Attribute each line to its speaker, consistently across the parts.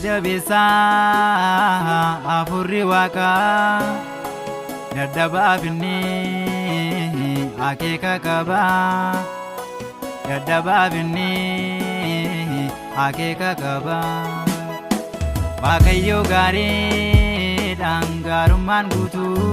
Speaker 1: jabeessa afurri waaqaa dadhabaaf inni akeeka qaba dadhabaaf inni akeeka qaba Waaqayyo gaariidhaan gaarummaan guutuu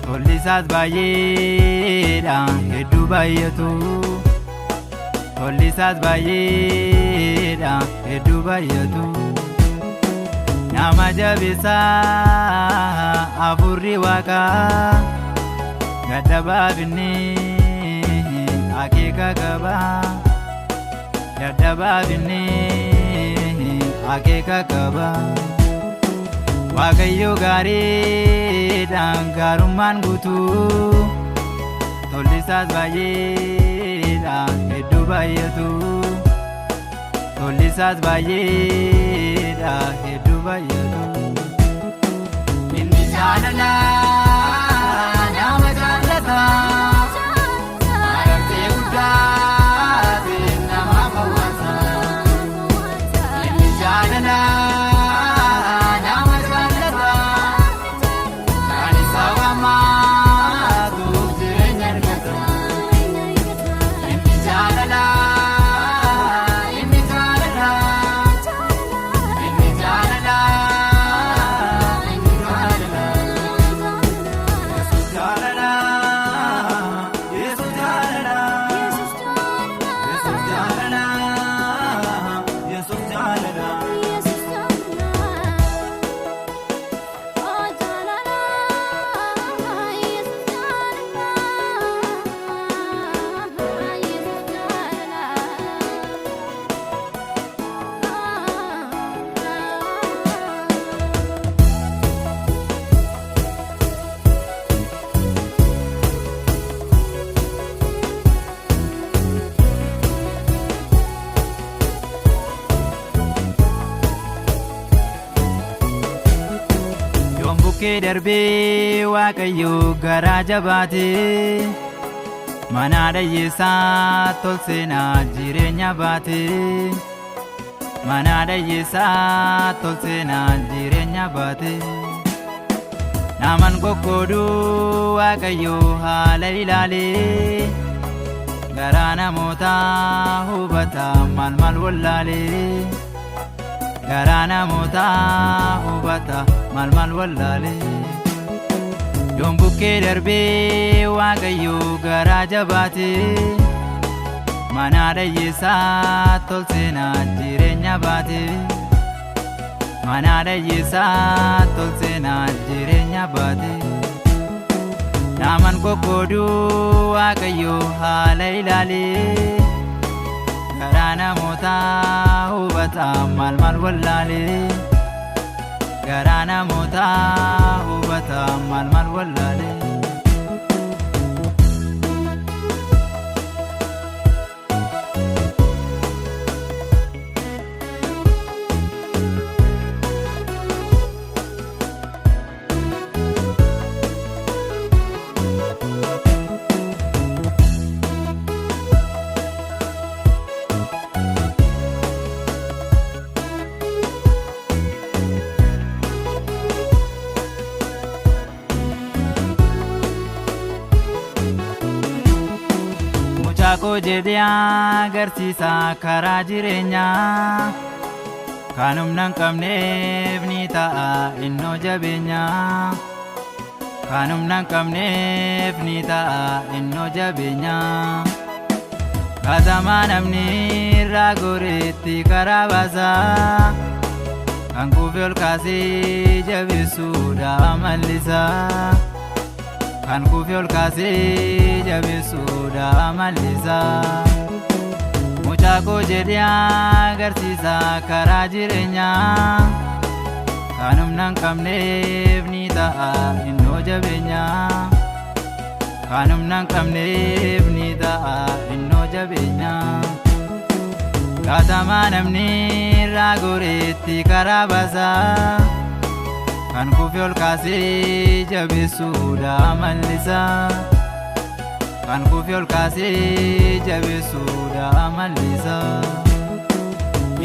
Speaker 1: tolli isaas baay'eedhaan hedduu baay'atu tolli isaas baay'eedhaan hedduu baay'atu nama jabeessa afurri waaqaa dadhabaaf inni akeeka qaba dadhabaaf inni akeeka qaba Waaqayyo gaariidhaan gaarummaan guutuu tolli isaas baay'eedhaan hedduu baay'atu tolli isaas baay'eedhaan hedduu baay'atu inni jaalala nama jaallata arartee guddaa nama hawwata inni jaalala Bukkee darbee Waaqayyo garaa jabaate mana dhayyeessaa tolseenaa jireenya baate mana dhayyeessaa tolseenaa jireenya baate naman qoqqoodu Waaqayyo haala ilaalee garaa namootaa hubata maal wallaalee garaa namootaa hubata maal wallaalee yoon bukkee darbee Waaqayyo garaa jabaate mana dhayyeessaa tolseenaa jireenya baate mana dhayyeessaa tolseenaa jireenya baate naman qoqqoodu Waaqayyo haala ilaalee garaa namootaa hubata maal wallaalee garaa namootaa hubata maal wallaalee Mucaakoo jedhee agarsiisa karaa jireenyaa kan humna hin qabneef ni ta'a innoo jabeenyaa kan humna hin qabneef ni ta'a innoo jabeenyaa katamaa namni irraa goreetti karaa baasaa kan kuufee ol kaasee jabeessuudha mallisaa kan kuufee ol kaasee jabeessuudha mallisaa mucaakoo jedhee agarsiisa karaa jireenyaa kan humna hin qabneef ni ta'a innoo jabeenyaa kan humna hin qabneef ni ta'a innoo jabeenyaa katamaa namni irraa goreetti karaa baasaa kan kuufee ol kaasee jabeessuudha mallisaa kan kuufee ol kaasee jabeessuudha mallisaa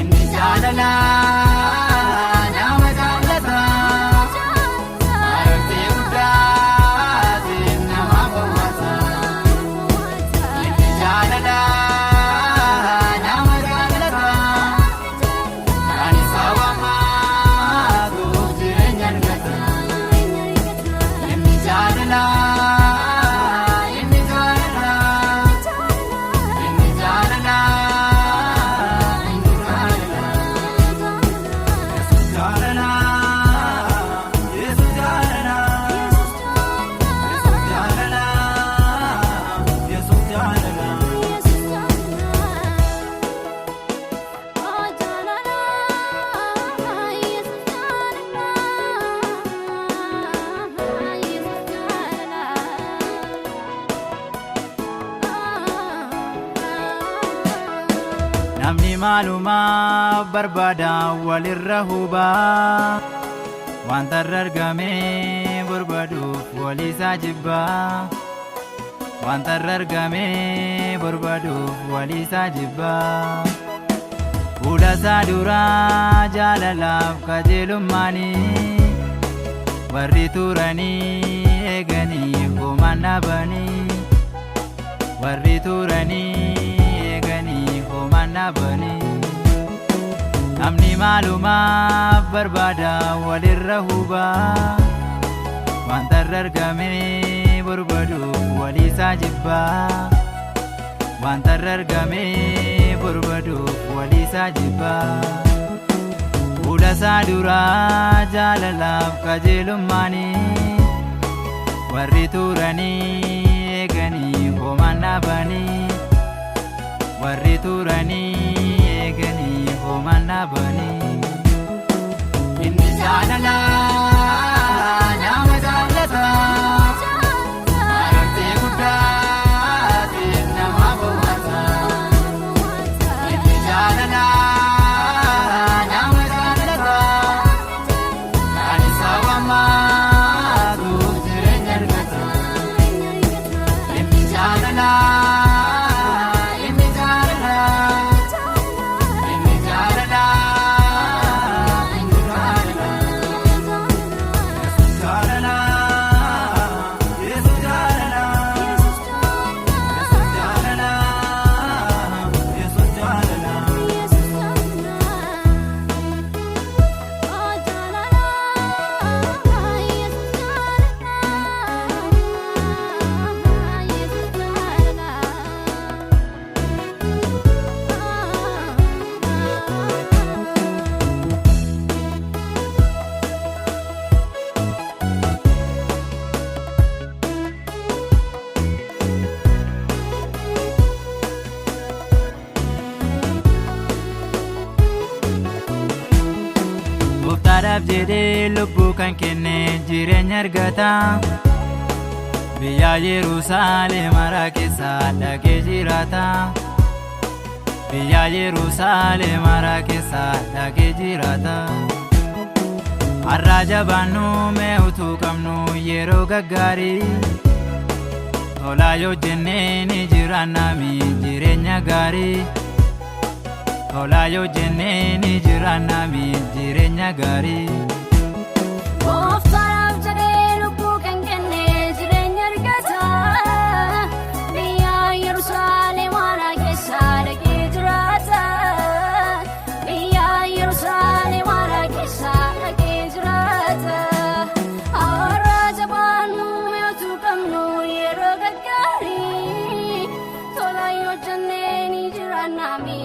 Speaker 1: inni jaalala namni maalumaaf barbaada walirra hubaa wanta irra argamee barbaaduuf waliisaa jibbaa wanta irra argamee barbaaduuf waliisaa jibbaa fuula isaa duraa jaalalaaf qajeelummaanii warri turanii eeganii homaan dhaabanii warri turanii eeganii homaan dhaabanii namni maalumaaf barbaada walirra hubaa wanta irra argamee barbaaduuf waliisaa jibbaa wanta irra argamee barbaaduuf waliisaa jibbaa fuula isaa duraa jaalalaaf qajeelummaanii warri turanii eeganii homaan dhaabanii warri turanii eeganii homaan dhaabanii inni jaalala nama jaallata marattee guddaatiin nama bohaata inni jaalala nama jaallata kan isa waammaatuuf jireenya argata inni jaalala Gooftaadhaaf jedhee lubbuu kan kenne jireenya argata biyya Yerusaalem haaraa keessa dhaqee jiraata biyya Yerusaalem haaraa keessa dhaqee jiraata har'a jabaannu mee utuu qabnu yeroo gaggaarii tolaa yoo jennee ni jiraannami jireenya gaarii tolaa yoo jennee ni jiraannami jireenya gaarii
Speaker 2: Gooftaadhaaf jedhee lubbuu kan kenne jireenya argata biyya Yerusaalem haaraa keessa dhaqee jiraata biyya Yerusaalem haaraa keessa dhaqee jiraata har'a jabaannu mee utuu qabnu yeroo gaggaarii tolaa yoo jennee ni jiraannami